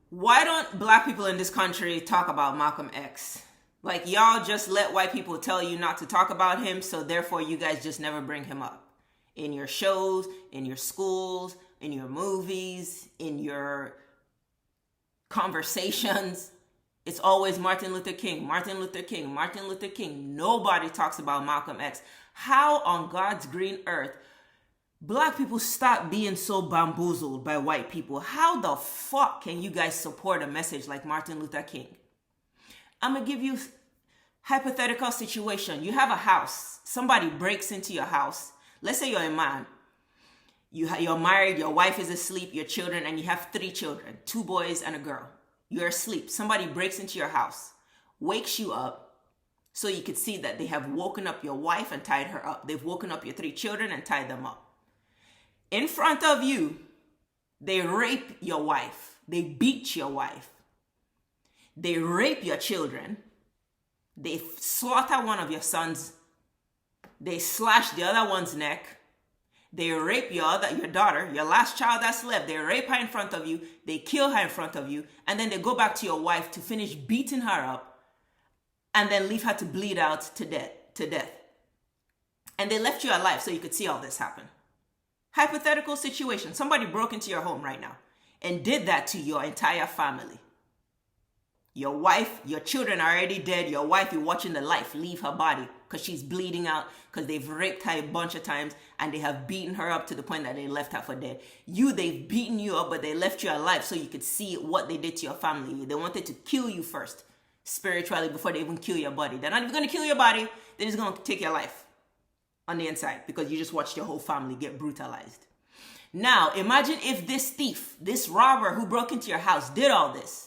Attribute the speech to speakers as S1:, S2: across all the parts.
S1: Why don't black people in this country talk about Malcolm X? Like, y'all just let white people tell you not to talk about him, so therefore you guys just never bring him up. In your shows, in your schools, in your movies, in your conversations, it's always Martin Luther King, Martin Luther King, Martin Luther King. Nobody talks about Malcolm X. How on God's green earth black people stop being so bamboozled by white people? How the fuck can you guys support a message like Martin Luther King? I'm gonna give you hypothetical situation. You have a house. Somebody breaks into your house. Let's say you're a man. You're married, your wife is asleep, your children, and you have 3 children, 2 boys and a girl. You're asleep. Somebody breaks into your house, wakes you up so you could see that they have woken up your wife and tied her up. They've woken up your 3 children and tied them up. In front of you, they rape your wife. They beat your wife. They rape your children. They slaughter one of your sons. They slash the other one's neck. They rape your daughter, your last child that's left. They rape her in front of you. They kill her in front of you. And then they go back to your wife to finish beating her up and then leave her to bleed out to death. And they left you alive so you could see all this happen. Hypothetical situation. Somebody broke into your home right now and did that to your entire family. Your wife, your children are already dead. Your wife, you're watching the life leave her body because she's bleeding out because they've raped her a bunch of times and they have beaten her up to the point that they left her for dead. They've beaten you up, but they left you alive so you could see what they did to your family. They wanted to kill you first, spiritually, before they even kill your body. They're not even going to kill your body. They're just going to take your life on the inside because you just watched your whole family get brutalized. Now, imagine if this thief, this robber who broke into your house did all this.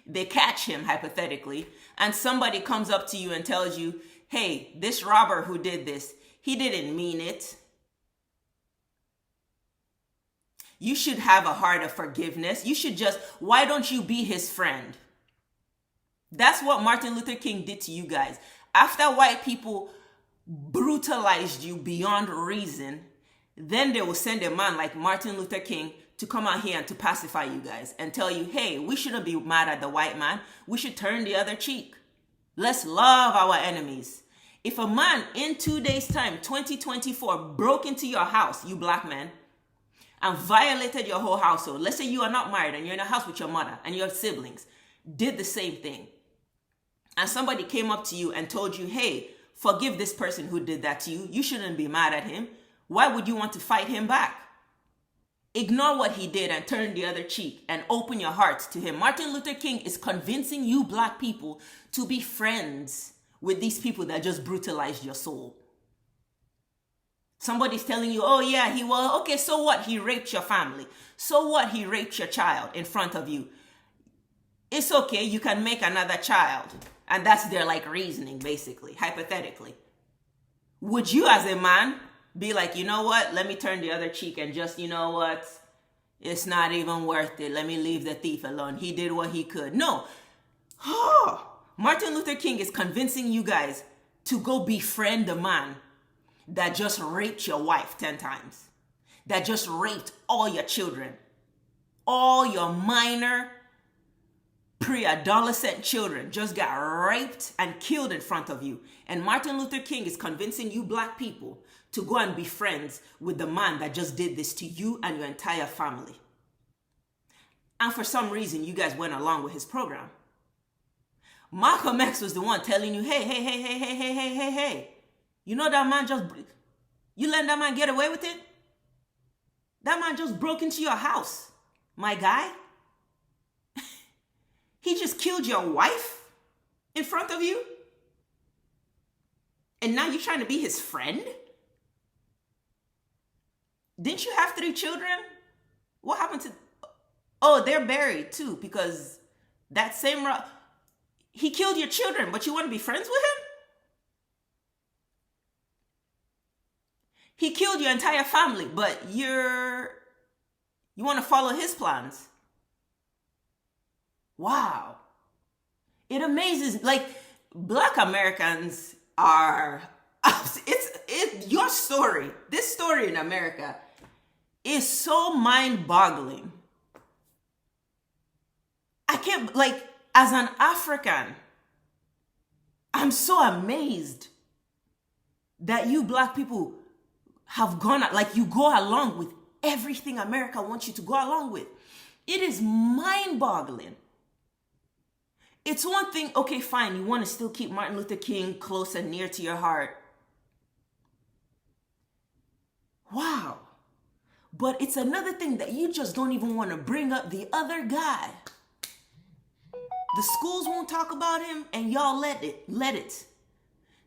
S1: They catch him, hypothetically, and somebody comes up to you and tells you, hey, this robber who did this, he didn't mean it. You should have a heart of forgiveness. Why don't you be his friend? That's what Martin Luther King did to you guys. After white people brutalized you beyond reason, then they will send a man like Martin Luther King to come out here and to pacify you guys and tell you, hey, we shouldn't be mad at the white man. We should turn the other cheek. Let's love our enemies. If a man in 2 days' time, 2024, broke into your house, you black men, and violated your whole household, let's say you are not married and you're in a house with your mother and your siblings, did the same thing, and somebody came up to you and told you, hey, forgive this person who did that to you. You shouldn't be mad at him. Why would you want to fight him back? Ignore what he did and turn the other cheek and open your hearts to him. Martin Luther King is convincing you black people to be friends with these people that just brutalized your soul. Somebody's telling you, oh yeah, okay, so what? He raped your family. So what? He raped your child in front of you. It's okay, you can make another child. And that's their reasoning, basically, hypothetically. Would you as a man be like, you know what, let me turn the other cheek and just, you know what, it's not even worth it. Let me leave the thief alone. He did what he could. No. Martin Luther King is convincing you guys to go befriend the man that just raped your wife 10 times, that just raped all your children, all your minor pre-adolescent children just got raped and killed in front of you. And Martin Luther King is convincing you black people to go and be friends with the man that just did this to you and your entire family. And for some reason, you guys went along with his program. Malcolm X was the one telling you, hey. You know that man you let that man get away with it? That man just broke into your house, my guy. He just killed your wife in front of you? And now you're trying to be his friend? Didn't you have 3 children? What happened to... Oh, they're buried too, because that same... He killed your children, but you want to be friends with him? He killed your entire family, but you want to follow his plans. Wow. It amazes, black Americans are, your story, this story in America is so mind-boggling can't, like, as an African, I'm so amazed that you black people have gone, like, you go along with everything America wants you to go along with. It is mind-boggling. It's one thing, okay, fine, you want to still keep Martin Luther King close and near to your heart. Wow. But it's another thing that you just don't even want to bring up the other guy. The schools won't talk about him and y'all let it.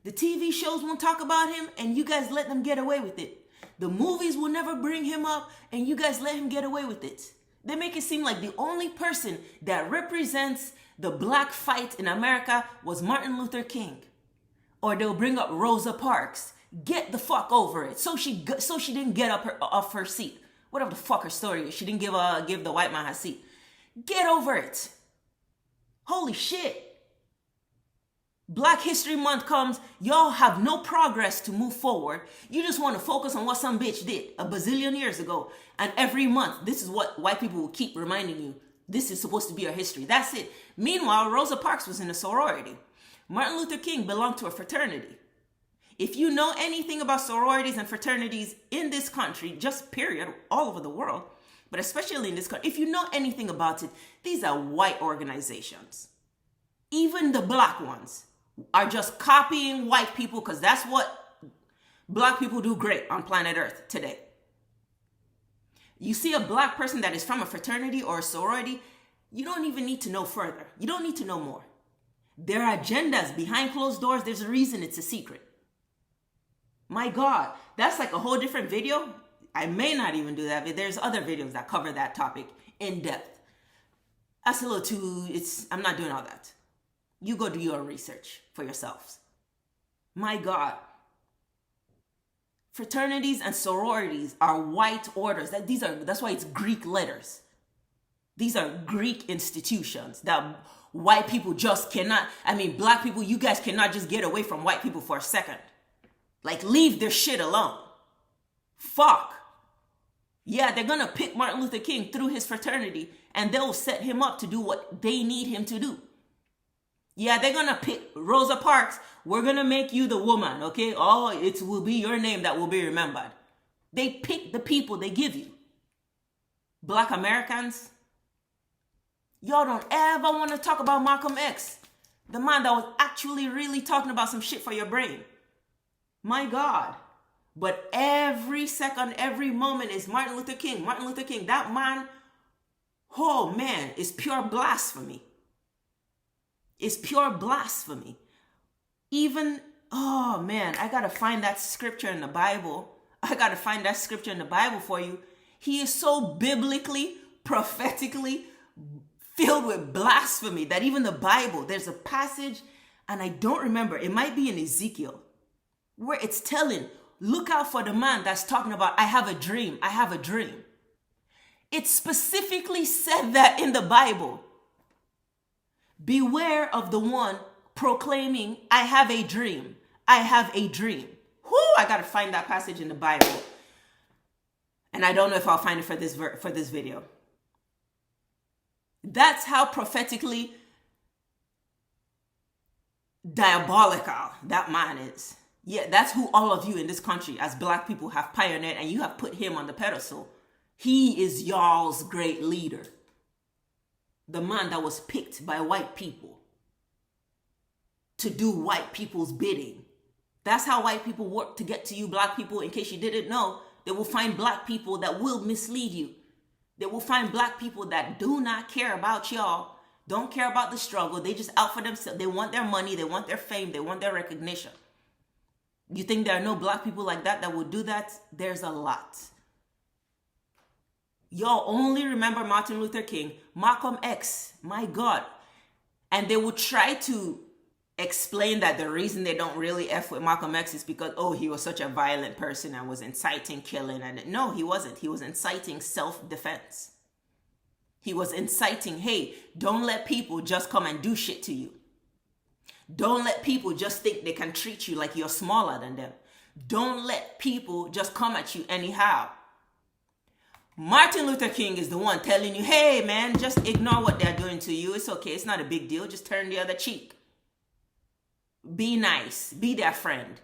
S1: The TV shows won't talk about him and you guys let them get away with it. The movies will never bring him up and you guys let him get away with it. They make it seem like the only person that represents the black fight in America was Martin Luther King. Or they'll bring up Rosa Parks. Get the fuck over it. So she didn't get up off her seat. Whatever the fuck her story is. She didn't give the white man her seat. Get over it. Holy shit. Black History Month comes, y'all have no progress to move forward. You just want to focus on what some bitch did a bazillion years ago. And every month, this is what white people will keep reminding you. This is supposed to be our history. That's it. Meanwhile, Rosa Parks was in a sorority. Martin Luther King belonged to a fraternity. If you know anything about sororities and fraternities in this country, just period, all over the world, but especially in this country, if you know anything about it, these are white organizations. Even the black ones are just copying white people because that's what black people do great on planet Earth today. You see a black person that is from a fraternity or a sorority, you don't even need to know further. You don't need to know more. There are agendas behind closed doors. There's a reason it's a secret. My God, that's like a whole different video. I may not even do that, but there's other videos that cover that topic in depth. That's a little too, I'm not doing all that. You go do your research for yourselves. My God. Fraternities and sororities are white orders. That's why it's Greek letters. These are Greek institutions that white people just cannot, black people, you guys cannot just get away from white people for a second. Like, leave their shit alone. Fuck. Yeah, they're gonna pick Martin Luther King through his fraternity and they'll set him up to do what they need him to do. Yeah, they're gonna pick Rosa Parks. We're gonna make you the woman, okay? Oh, it will be your name that will be remembered. They pick the people they give you. Black Americans, y'all don't ever want to talk about Malcolm X, the man that was actually really talking about some shit for your brain. My God. But every second, every moment is Martin Luther King. Martin Luther King, that man, oh man, is pure blasphemy. It's pure blasphemy. Even, oh man, I gotta find that scripture in the Bible. I gotta find that scripture in the Bible for you. He is so biblically, prophetically filled with blasphemy that even the Bible, there's a passage, and I don't remember, it might be in Ezekiel, where it's telling, look out for the man that's talking about, I have a dream, I have a dream. It specifically said that in the Bible. Beware of the one proclaiming, I have a dream, I have a dream. Whoo, I gotta find that passage in the Bible. And I don't know if I'll find it for this video. That's how prophetically diabolical that man is. Yeah, that's who all of you in this country as black people have pioneered, and you have put him on the pedestal. He is y'all's great leader. The man that was picked by white people to do white people's bidding. That's how white people work to get to you black people. In case you didn't know, they will find black people that will mislead you. They will find black people that do not care about y'all, don't care about the struggle. They just out for themselves. They want their money, they want their fame, they want their recognition. You think there are no black people like that will do that? There's a lot. Y'all only remember Martin Luther King, Malcolm X, my God. And they will try to explain that the reason they don't really F with Malcolm X is because, oh, he was such a violent person and was inciting killing. And no, he wasn't. He was inciting self-defense. He was inciting, hey, don't let people just come and do shit to you. Don't let people just think they can treat you like you're smaller than them. Don't let people just come at you anyhow. Martin Luther King is the one telling you, hey man, just ignore what they're doing to you. It's okay. It's not a big deal. Just turn the other cheek. Be nice. Be their friend.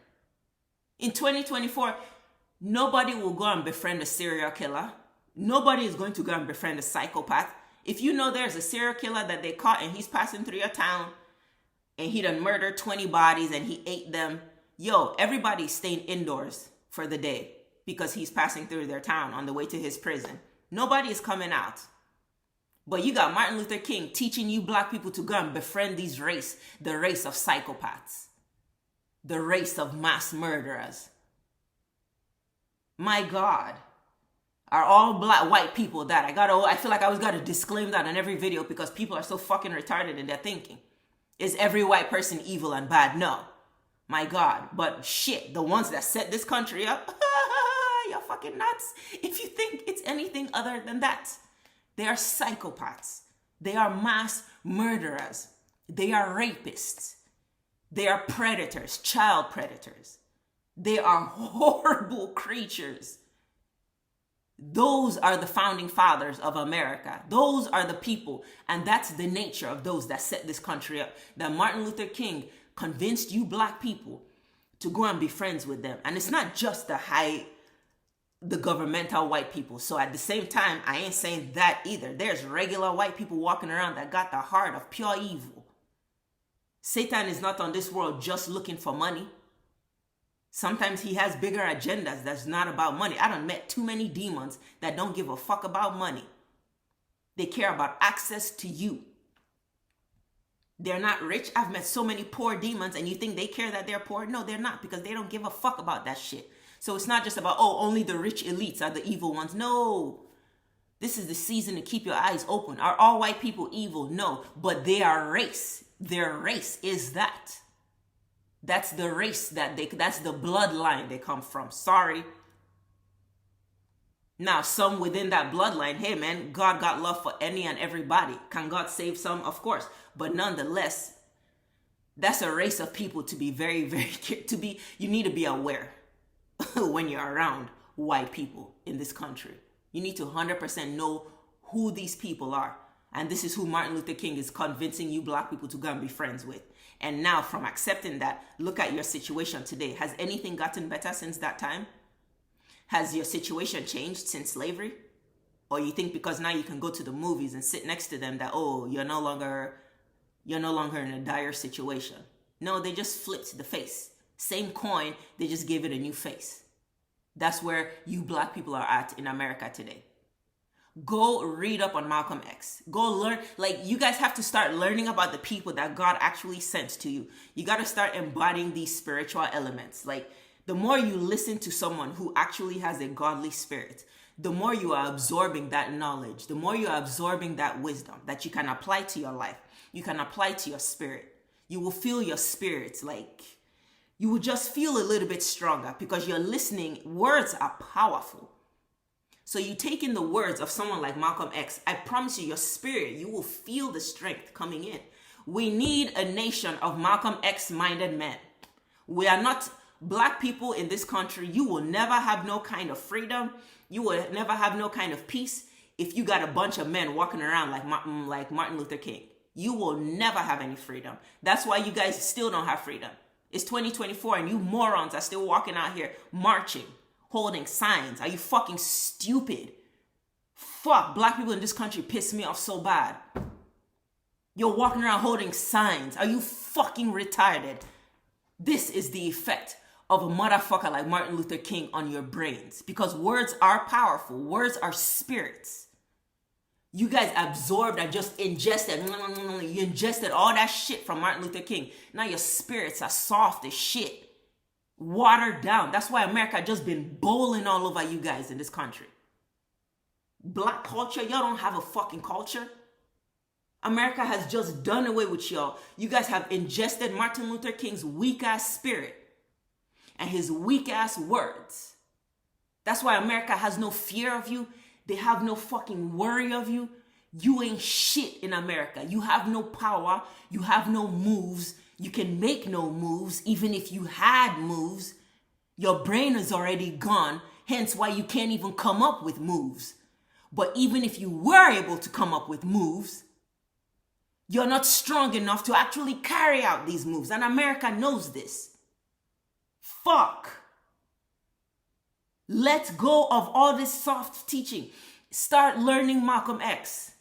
S1: In 2024, nobody will go and befriend a serial killer. Nobody is going to go and befriend a psychopath. If you know there's a serial killer that they caught and he's passing through your town and he done murdered 20 bodies and he ate them, yo, everybody's staying indoors for the day because he's passing through their town on the way to his prison. Nobody is coming out. But you got Martin Luther King teaching you black people to go and befriend the race of psychopaths, the race of mass murderers. My God. Are all black white people that? I feel like I always got to disclaim that on every video because people are so fucking retarded in their thinking. Is every white person evil and bad? No. My God. But shit, the ones that set this country up, you're fucking nuts. If you think it's anything other than that. They are psychopaths. They are mass murderers. They are rapists. They are predators, child predators. They are horrible creatures. Those are the founding fathers of America. Those are the people. And that's the nature of those that set this country up. That Martin Luther King convinced you black people to go and be friends with them. And it's not just the governmental white people. So at the same time, I ain't saying that either. There's regular white people walking around that got the heart of pure evil. Satan is not on this world just looking for money. Sometimes he has bigger agendas that's not about money. I done met too many demons that don't give a fuck about money. They care about access to you. They're not rich. I've met so many poor demons and you think they care that they're poor? No, they're not, because they don't give a fuck about that shit. So it's not just about, oh, only the rich elites are the evil ones. No. This is the season to keep your eyes open. Are all white people evil? No. But they are race. Their race is that. That's the race that's the bloodline they come from. Sorry. Now, some within that bloodline, hey man, God got love for any and everybody. Can God save some? Of course. But nonetheless, that's a race of people to be very, very, you need to be aware when you're around white people in this country. You need to 100% know who these people are. And this is who Martin Luther King is convincing you black people to go and be friends with. And now from accepting that, look at your situation today. Has anything gotten better since that time? Has your situation changed since slavery? Or you think because now you can go to the movies and sit next to them that, oh, you're no longer in a dire situation? No, they just flipped the face. Same coin, they just gave it a new face. That's where you black people are at in America today. Go read up on Malcolm X. Go learn. Like, you guys have to start learning about the people that God actually sent to you. You got to start embodying these spiritual elements. Like, the more you listen to someone who actually has a godly spirit, the more you are absorbing that knowledge, the more you are absorbing that wisdom that you can apply to your life. You can apply to your spirit. You will feel your spirit, like, you will just feel a little bit stronger because you're listening. Words are powerful. So you take in the words of someone like Malcolm X, I promise you, your spirit, you will feel the strength coming in. We need a nation of Malcolm X-minded men. We are not black people in this country. You will never have no kind of freedom. You will never have no kind of peace if you got a bunch of men walking around like Martin Luther King. You will never have any freedom. That's why you guys still don't have freedom. It's 2024 and you morons are still walking out here marching, holding signs. Are you fucking stupid? Fuck, black people in this country piss me off so bad. You're walking around holding signs. Are you fucking retarded? This is the effect of a motherfucker like Martin Luther King on your brains. Because words are powerful. Words are spirits. You guys absorbed and just ingested. You ingested all that shit from Martin Luther King. Now your spirits are soft as shit. Watered down. That's why America just been bowling all over you guys in this country. Black culture, y'all don't have a fucking culture. America has just done away with y'all. You guys have ingested Martin Luther King's weak ass spirit and his weak ass words. That's why America has no fear of you. They have no fucking worry of you. You ain't shit in America. You have no power. You have no moves. You can make no moves. Even if you had moves, your brain is already gone. Hence why you can't even come up with moves. But even if you were able to come up with moves, you're not strong enough to actually carry out these moves. And America knows this. Fuck. Let go of all this soft teaching. Start learning Malcolm X.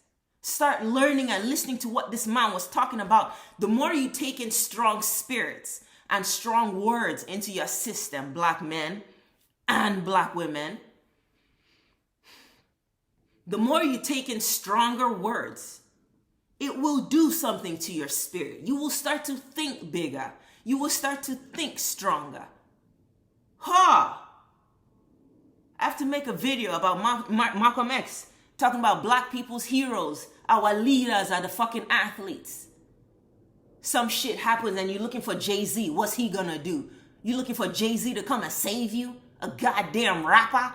S1: Start learning and listening to what this man was talking about. The more you take in strong spirits and strong words into your system, black men and black women, the more you take in stronger words, it will do something to your spirit. You will start to think bigger. You will start to think stronger. I have to make a video about Malcolm X, talking about black people's heroes. Our leaders are the fucking athletes. Some shit happens and you're looking for Jay-Z. What's he gonna do? You looking for Jay-Z to come and save you? A goddamn rapper?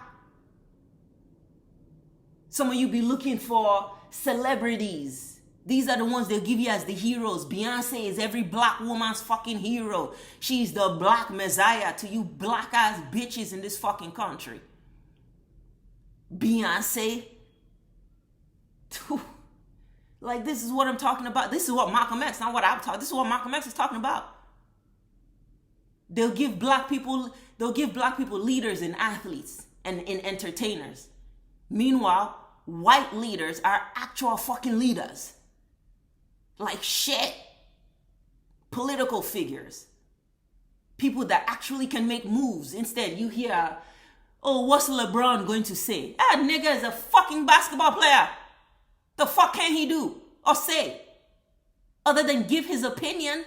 S1: Some of you be looking for celebrities. These are the ones they'll give you as the heroes. Beyonce is every black woman's fucking hero. She's the black messiah to you black ass bitches in this fucking country. Beyonce. Like, this is what I'm talking about. This is what Malcolm X, not what I'm talking. This is what Malcolm X is talking about. They'll give black people leaders and athletes and entertainers. Meanwhile, white leaders are actual fucking leaders. Like shit. Political figures. People that actually can make moves. Instead, you hear, oh, what's LeBron going to say? That nigga is a fucking basketball player. The fuck can he do or say? Other than give his opinion.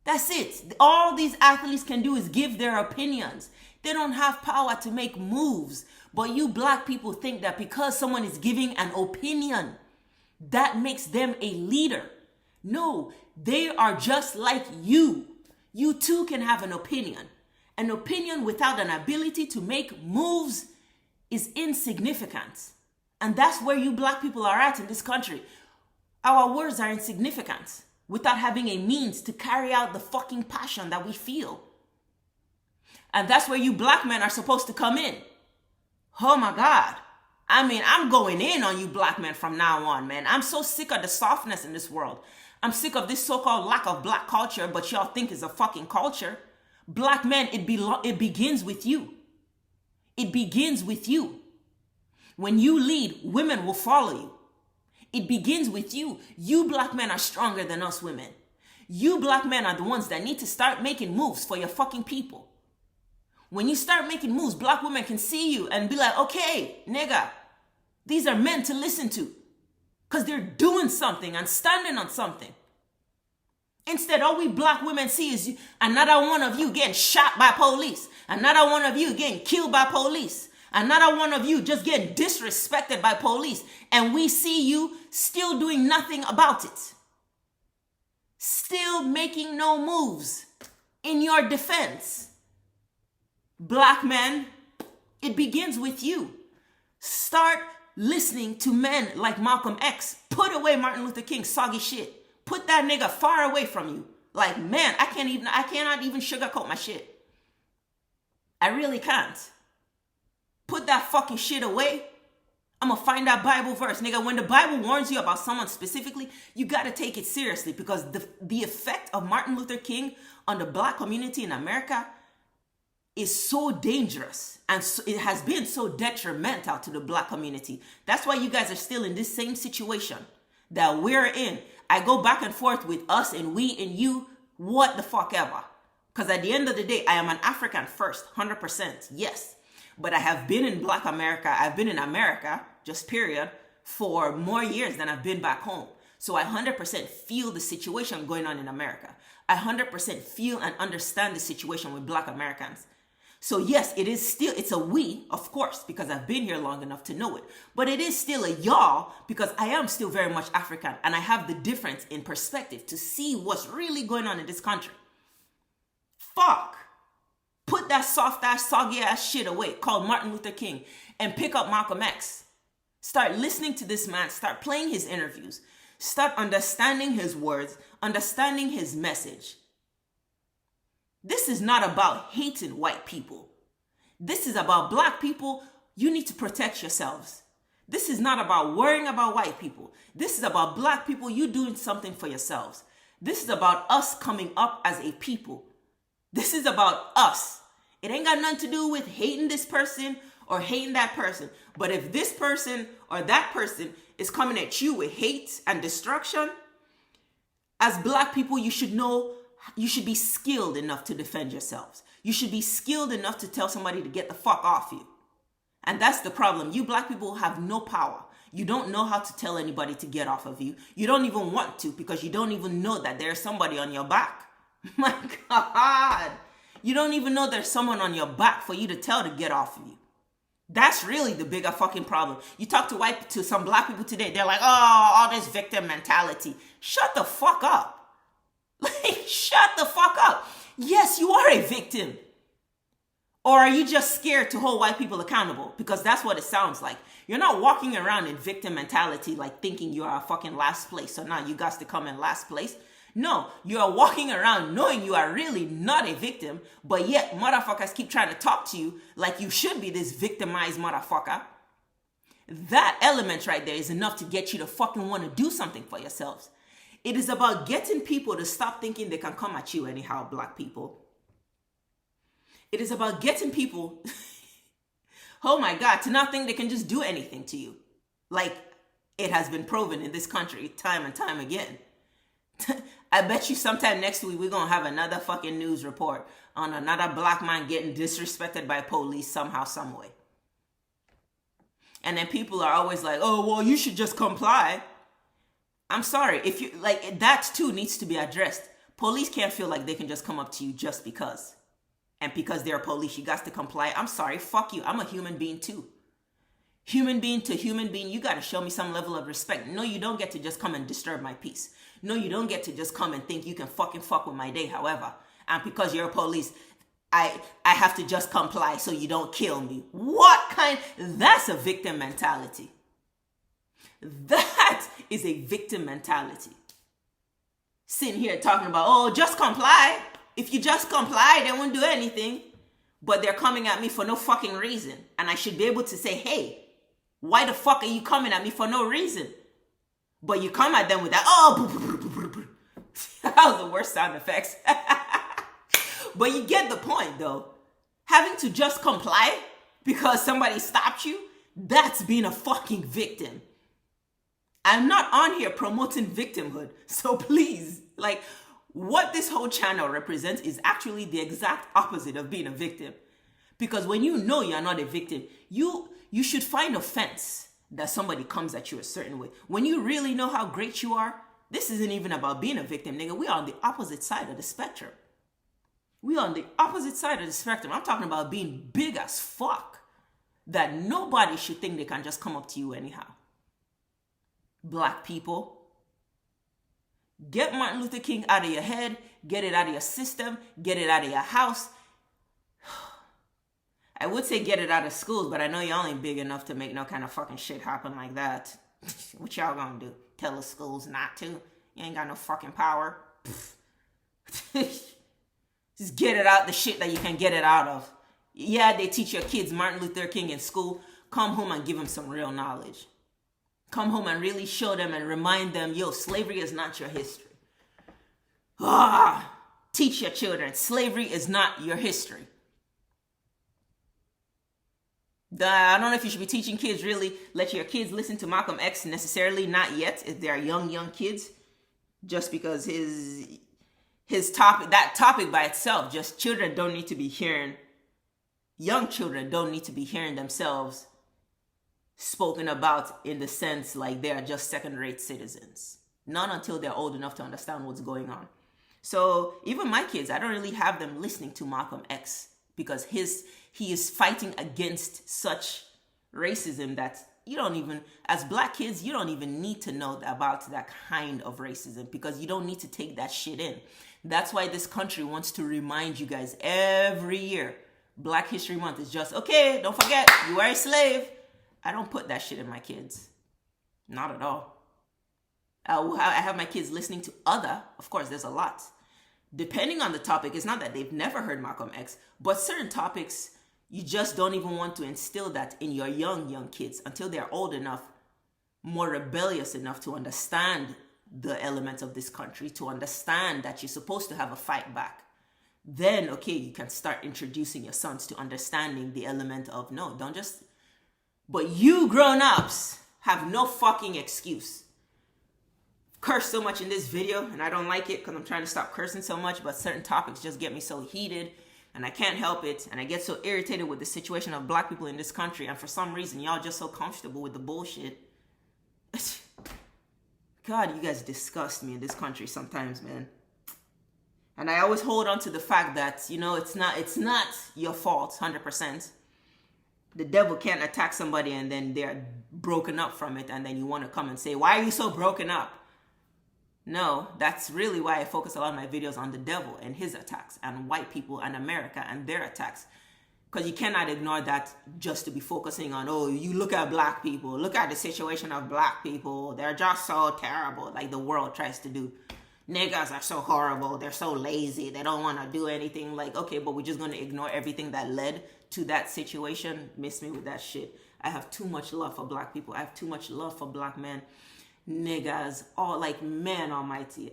S1: That's it. All these athletes can do is give their opinions. They don't have power to make moves. But you black people think that because someone is giving an opinion, that makes them a leader. No, they are just like you. You too can have an opinion. An opinion without an ability to make moves is insignificant. And that's where you black people are at in this country. Our words are insignificant without having a means to carry out the fucking passion that we feel. And that's where you black men are supposed to come in. Oh my God. I mean, I'm going in on you black men from now on, man. I'm so sick of the softness in this world. I'm sick of this so-called lack of black culture, but y'all think it's a fucking culture. Black men, it begins with you. It begins with you. When you lead, women will follow you. It begins with you. You black men are stronger than us women. You black men are the ones that need to start making moves for your fucking people. When you start making moves, black women can see you and be like, okay, nigga, these are men to listen to. Because they're doing something and standing on something. Instead, all we black women see is another one of you getting shot by police. Another one of you getting killed by police. Another one of you just getting disrespected by police. And we see you still doing nothing about it. Still making no moves in your defense. Black men, it begins with you. Start listening to men like Malcolm X. Put away Martin Luther King's soggy shit. Put that nigga far away from you. Like, man, I cannot even sugarcoat my shit. I really can't. Put that fucking shit away. I'm gonna find that Bible verse. Nigga, when the Bible warns you about someone specifically, you gotta take it seriously, because the effect of Martin Luther King on the black community in America is so dangerous, and so, it has been so detrimental to the black community. That's why you guys are still in this same situation that we're in. I go back and forth with us and we and you, what the fuck ever. Because at the end of the day, I am an African first, 100%, yes. But I have been in black America, I've been in America, just period, for more years than I've been back home. So I 100% feel the situation going on in America. I 100% feel and understand the situation with black Americans. So yes, it's a we, of course, because I've been here long enough to know it. But it is still a y'all, because I am still very much African, and I have the difference in perspective to see what's really going on in this country. Fuck. Put that soft ass, soggy ass shit away called Martin Luther King and pick up Malcolm X. Start listening to this man. Start playing his interviews. Start understanding his words, understanding his message. This is not about hating white people. This is about black people. You need to protect yourselves. This is not about worrying about white people. This is about black people, you doing something for yourselves. This is about us coming up as a people. This is about us. It ain't got nothing to do with hating this person or hating that person. But if this person or that person is coming at you with hate and destruction, as black people, you should know, you should be skilled enough to defend yourselves. You should be skilled enough to tell somebody to get the fuck off you. And that's the problem. You black people have no power. You don't know how to tell anybody to get off of you. You don't even want to, because you don't even know that there's somebody on your back. My God. You don't even know there's someone on your back for you to tell to get off of you. That's really the bigger fucking problem. You talk to some black people today, they're like, oh, all this victim mentality. Shut the fuck up. Like, shut the fuck up. Yes, you are a victim. Or are you just scared to hold white people accountable? Because that's what it sounds like. You're not walking around in victim mentality like thinking you are a fucking last place. So now you got to come in last place. No, you are walking around knowing you are really not a victim, but yet motherfuckers keep trying to talk to you like you should be this victimized motherfucker. That element right there is enough to get you to fucking want to do something for yourselves. It is about getting people to stop thinking they can come at you anyhow, black people. It is about getting people, oh my God, to not think they can just do anything to you. Like it has been proven in this country time and time again. I bet you sometime next week we're going to have another fucking news report on another black man getting disrespected by police somehow, some way. And then people are always like, oh, well, you should just comply. I'm sorry. If you like, that too needs to be addressed. Police can't feel like they can just come up to you just because. And because they're police, you got to comply. I'm sorry. Fuck you. I'm a human being too. Human being to human being, you got to show me some level of respect. No, you don't get to just come and disturb my peace. No, you don't get to just come and think you can fucking fuck with my day, however. And because you're police, I have to just comply so you don't kill me. What kind? That's a victim mentality. That is a victim mentality. Sitting here talking about, oh, just comply. If you just comply, they won't do anything. But they're coming at me for no fucking reason. And I should be able to say, hey, why the fuck are you coming at me for no reason? But you come at them with that, oh, that was the worst sound effects. But you get the point, though. Having to just comply because somebody stopped you, that's being a fucking victim. I'm not on here promoting victimhood. So please, like, what this whole channel represents is actually the exact opposite of being a victim. Because when you know you're not a victim, you should find offense that somebody comes at you a certain way. When you really know how great you are, this isn't even about being a victim, nigga. We are on the opposite side of the spectrum. We are on the opposite side of the spectrum. I'm talking about being big as fuck. That nobody should think they can just come up to you anyhow. Black people, get Martin Luther King out of your head. Get it out of your system. Get it out of your house. I would say get it out of schools, but I know you're only big enough to make no kind of fucking shit happen like that. What y'all gonna do? Tell the schools not to? You ain't got no fucking power. Just get it out, the shit that you can get it out of. Yeah, they teach your kids Martin Luther King in school. Come home and give them some real knowledge. Come home and really show them and remind them, yo, slavery is not your history. Teach your children, slavery is not your history. I don't know if you should be teaching kids, really. Let your kids listen to Malcolm X necessarily, not yet, if they're young kids. Just because his topic, that topic by itself, just children don't need to be hearing, young children don't need to be hearing themselves spoken about in the sense like they are just second-rate citizens. Not until they're old enough to understand what's going on. So even my kids, I don't really have them listening to Malcolm X because he is fighting against such racism that you don't even, as black kids, you don't even need to know about that kind of racism because you don't need to take that shit in. That's why this country wants to remind you guys every year, Black History Month is just, okay, don't forget, you are a slave. I don't put that shit in my kids. Not at all. I have my kids listening to other, of course, there's a lot. Depending on the topic, it's not that they've never heard Malcolm X, but certain topics, You just don't even want to instill that in your young kids until they're old enough, more rebellious enough to understand the elements of this country, to understand that you're supposed to have a fight back. Then, okay, you can start introducing your sons to understanding the element of, no, don't just... But you grown-ups have no fucking excuse. Curse so much in this video, and I don't like it because I'm trying to stop cursing so much, but certain topics just get me so heated, and I can't help it, and I get so irritated with the situation of black people in this country, and for some reason, y'all just so comfortable with the bullshit. God, you guys disgust me in this country sometimes, man. And I always hold on to the fact that, you know, it's not your fault, 100%. The devil can't attack somebody and then they're broken up from it, and then you want to come and say, why are you so broken up? No, that's really why I focus a lot of my videos on the devil and his attacks, and white people and America and their attacks. Because you cannot ignore that just to be focusing on, oh, you look at black people, look at the situation of black people, they're just so terrible, like the world tries to do. Niggas are so horrible, they're so lazy, they don't want to do anything. Like, okay, but we're just going to ignore everything that led to that situation? Miss me with that shit. I have too much love for black people. I have too much love for black men. Niggas, all like, man almighty.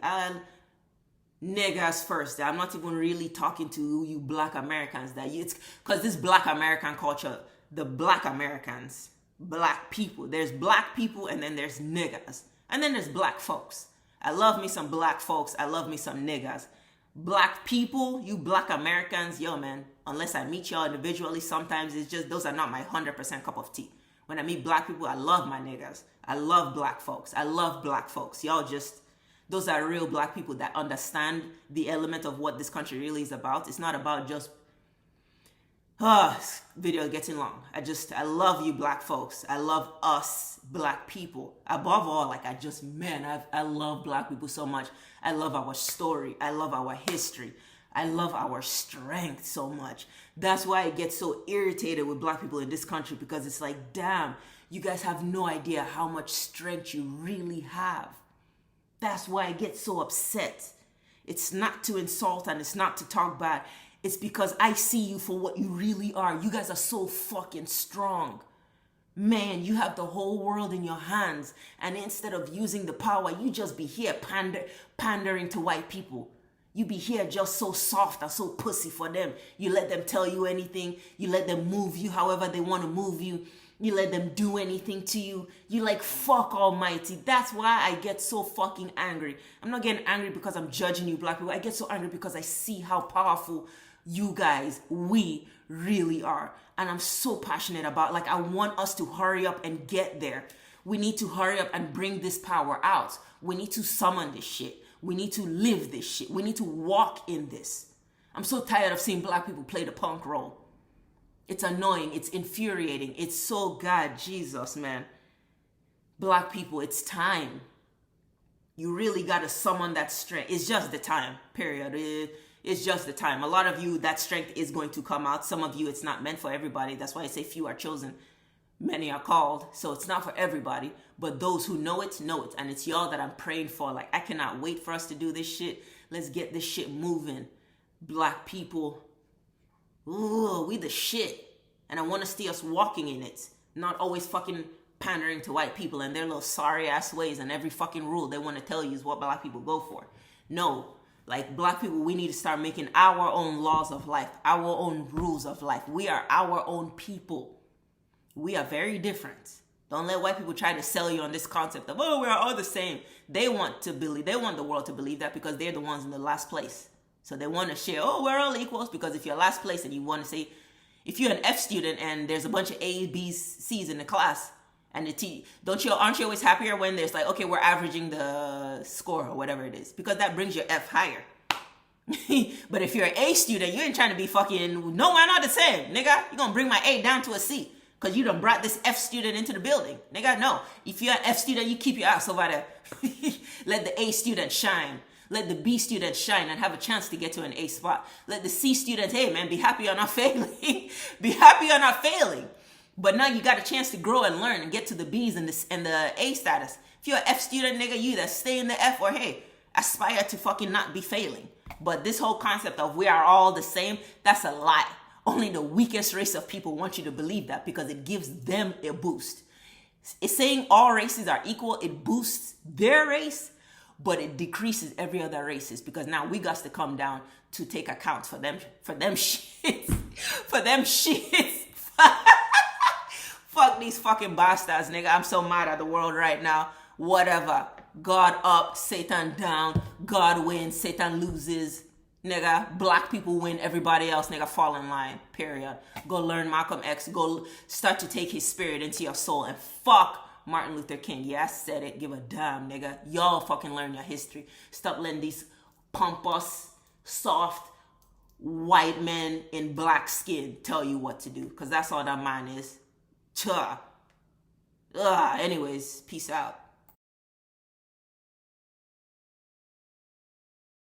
S1: Niggas first. I'm not even really talking to you black Americans. It's because this black American culture, the black Americans, black people. There's black people, and then there's niggas. And then there's black folks. I love me some black folks. I love me some niggas. Black people, you black Americans, yo man, unless I meet y'all individually, sometimes it's just, those are not my 100% cup of tea. When I meet black people, I love my niggas. I love black folks. I love black folks. Y'all just, those are real black people that understand the element of what this country really is about. It's not about just, video getting long. I love you black folks. I love us black people. Above all, like I love black people so much. I love our story. I love our history. I love our strength so much. That's why I get so irritated with black people in this country, because it's like, damn, you guys have no idea how much strength you really have. That's why I get so upset. It's not to insult and it's not to talk bad. It's because I see you for what you really are. You guys are so fucking strong. Man, you have the whole world in your hands. And instead of using the power, you just be here pandering to white people. You be here just so soft and so pussy for them. You let them tell you anything. You let them move you however they want to move you. You let them do anything to you. You like, fuck almighty. That's why I get so fucking angry. I'm not getting angry because I'm judging you black people. I get so angry because I see how powerful you guys, we really are. And I'm so passionate about, like, I want us to hurry up and get there. We need to hurry up and bring this power out. We need to summon this shit. We need to live this shit. We need to walk in this. I'm so tired of seeing black people play the punk role. It's annoying. It's infuriating. It's so, God, Jesus, man. Black people, it's time. You really got to summon that strength. It's just the time, period. It's just the time. A lot of you, that strength is going to come out. Some of you, it's not meant for everybody. That's why I say few are chosen. Many are called. So it's not for everybody. But those who know it, know it. And it's y'all that I'm praying for. Like, I cannot wait for us to do this shit. Let's get this shit moving. Black people. Ooh, we the shit. And I want to see us walking in it. Not always fucking pandering to white people and their little sorry ass ways, and every fucking rule they want to tell you is what black people go for. No. Like, black people, we need to start making our own laws of life. Our own rules of life. We are our own people. We are very different. Don't let white people try to sell you on this concept of, oh, we're all the same. They want the world to believe that because they're the ones in the last place. So they want to share, oh, we're all equals, because if you're last place and you want to say, if you're an F student and there's a bunch of A's, B's, C's in the class, and aren't you always happier when there's like, okay, we're averaging the score or whatever it is, because that brings your F higher. But if you're an A student, you ain't trying to be fucking, no, we're not the same, nigga. You're gonna bring my A down to a C because you done brought this F student into the building, nigga. No, if you're an F student, you keep your ass over there. Let the A student shine. Let the B student shine and have a chance to get to an A spot. Let the C student, hey man, be happy you're not failing. Be happy you're not failing. But now you got a chance to grow and learn and get to the B's and the A status. If you're an F student, nigga, you either stay in the F or, hey, aspire to fucking not be failing. But this whole concept of we are all the same, that's a lie. only the weakest race of people want you to believe that because it gives them a boost. It's saying all races are equal. It boosts their race, but it decreases every other races because now we got to come down to take account for them shits. For them shits. Fuck these fucking bastards, nigga. I'm so mad at the world right now. Whatever. God up, Satan down. God wins, Satan loses. Nigga, black people win, everybody else, nigga, fall in line. Period. Go learn Malcolm X. Go start to take his spirit into your soul. And fuck Martin Luther King. Yeah, I said it. Give a damn, nigga. Y'all fucking learn your history. Stop letting these pompous, soft, white men in black skin tell you what to do. Because that's all that mine is. Anyways, peace out.